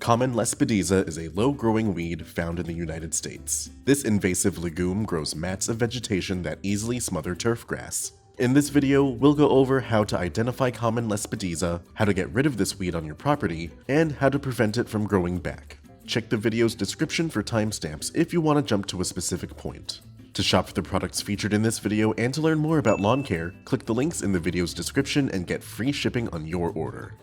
Common Lespedeza is a low-growing weed found in the United States. This invasive legume grows mats of vegetation that easily smother turf grass. In this video, we'll go over how to identify common Lespedeza, how to get rid of this weed on your property, and how to prevent it from growing back. Check the video's description for timestamps if you want to jump to a specific point. To shop for the products featured in this video and to learn more about lawn care, click the links in the video's description and get free shipping on your order.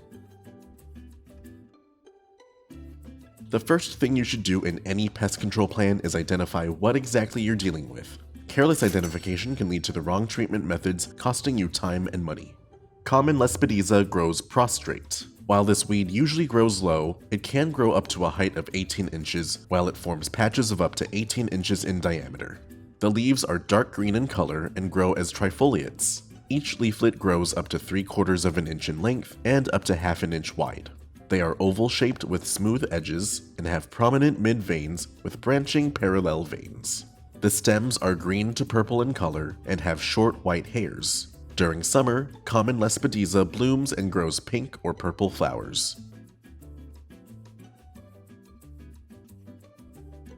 The first thing you should do in any pest control plan is identify what exactly you're dealing with. Careless identification can lead to the wrong treatment methods, costing you time and money. Common Lespedeza grows prostrate. While this weed usually grows low, it can grow up to a height of 18 inches, while it forms patches of up to 18 inches in diameter. The leaves are dark green in color and grow as trifoliates. Each leaflet grows up to 3/4 of an inch in length and up to half an inch wide. They are oval-shaped with smooth edges and have prominent mid-veins with branching parallel veins. The stems are green to purple in color and have short white hairs. During summer, common Lespedeza blooms and grows pink or purple flowers.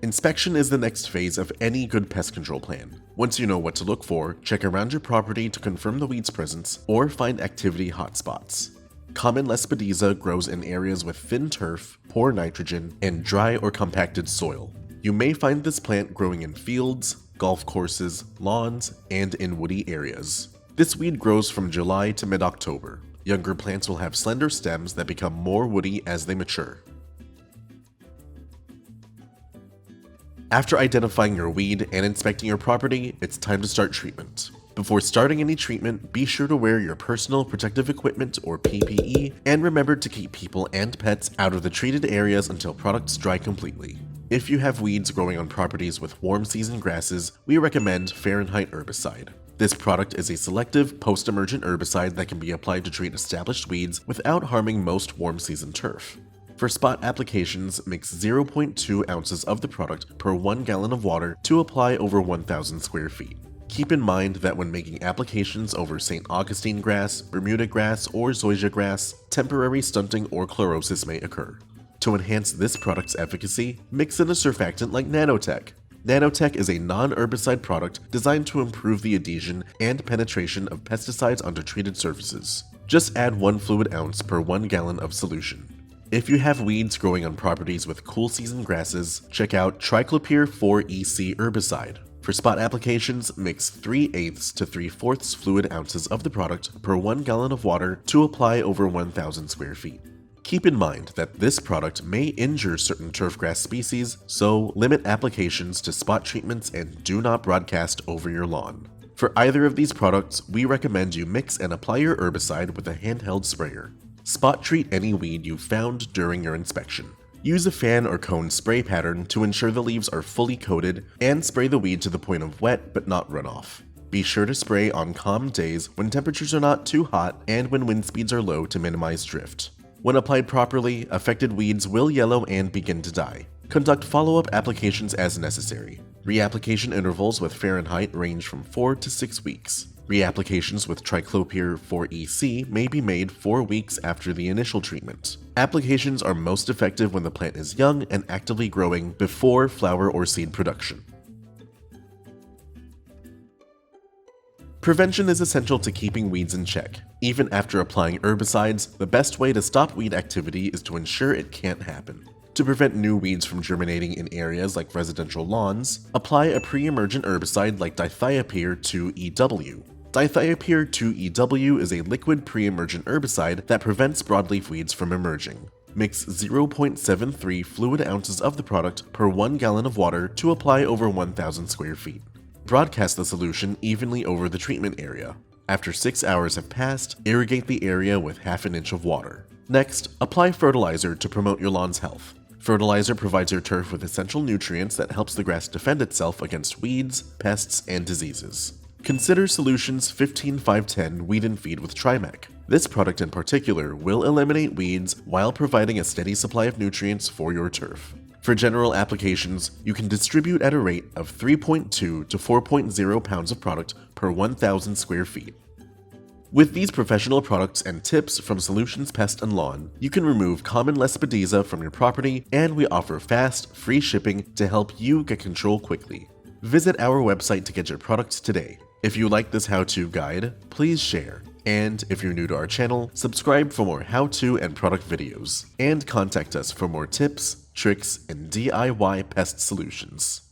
Inspection is the next phase of any good pest control plan. Once you know what to look for, check around your property to confirm the weed's presence or find activity hotspots. Common Lespedeza grows in areas with thin turf, poor nitrogen, and dry or compacted soil. You may find this plant growing in fields, golf courses, lawns, and in woody areas. This weed grows from July to mid-October. Younger plants will have slender stems that become more woody as they mature. After identifying your weed and inspecting your property, it's time to start treatment. Before starting any treatment, be sure to wear your personal protective equipment or PPE, and remember to keep people and pets out of the treated areas until products dry completely. If you have weeds growing on properties with warm season grasses, we recommend Fahrenheit Herbicide. This product is a selective post-emergent herbicide that can be applied to treat established weeds without harming most warm season turf. For spot applications, mix 0.2 ounces of the product per 1 gallon of water to apply over 1,000 square feet. Keep in mind that when making applications over St. Augustine grass, Bermuda grass, or zoysia grass, temporary stunting or chlorosis may occur. To enhance this product's efficacy, mix in a surfactant like Nanotech. Nanotech is a non-herbicide product designed to improve the adhesion and penetration of pesticides onto treated surfaces. Just add 1 fluid ounce per 1 gallon of solution. If you have weeds growing on properties with cool season grasses, check out Triclopyr 4EC herbicide. For spot applications, mix 3/8 to 3/4 fluid ounces of the product per 1 gallon of water to apply over 1,000 square feet. Keep in mind that this product may injure certain turfgrass species, so limit applications to spot treatments and do not broadcast over your lawn. For either of these products, we recommend you mix and apply your herbicide with a handheld sprayer. Spot treat any weed you found during your inspection. Use a fan or cone spray pattern to ensure the leaves are fully coated, and spray the weed to the point of wet but not runoff. Be sure to spray on calm days when temperatures are not too hot and when wind speeds are low to minimize drift. When applied properly, affected weeds will yellow and begin to die. Conduct follow-up applications as necessary. Reapplication intervals with Fahrenheit range from 4 to 6 weeks. Reapplications with Triclopyr 4EC may be made 4 weeks after the initial treatment. Applications are most effective when the plant is young and actively growing before flower or seed production. Prevention is essential to keeping weeds in check. Even after applying herbicides, the best way to stop weed activity is to ensure it can't happen. To prevent new weeds from germinating in areas like residential lawns, apply a pre-emergent herbicide like Dithiopyr 2EW. Dithiopyr 2EW is a liquid pre-emergent herbicide that prevents broadleaf weeds from emerging. Mix 0.73 fluid ounces of the product per 1 gallon of water to apply over 1,000 square feet. Broadcast the solution evenly over the treatment area. After 6 hours have passed, irrigate the area with half an inch of water. Next, apply fertilizer to promote your lawn's health. Fertilizer provides your turf with essential nutrients that helps the grass defend itself against weeds, pests, and diseases. Consider Solutions 15-510 Weed and Feed with Trimec. This product in particular will eliminate weeds while providing a steady supply of nutrients for your turf. For general applications, you can distribute at a rate of 3.2 to 4.0 pounds of product per 1,000 square feet. With these professional products and tips from Solutions Pest and Lawn, you can remove common Lespedeza from your property, and we offer fast, free shipping to help you get control quickly. Visit our website to get your products today. If you like this how-to guide, please share. And if you're new to our channel, subscribe for more how-to and product videos. And contact us for more tips, tricks, and DIY pest solutions.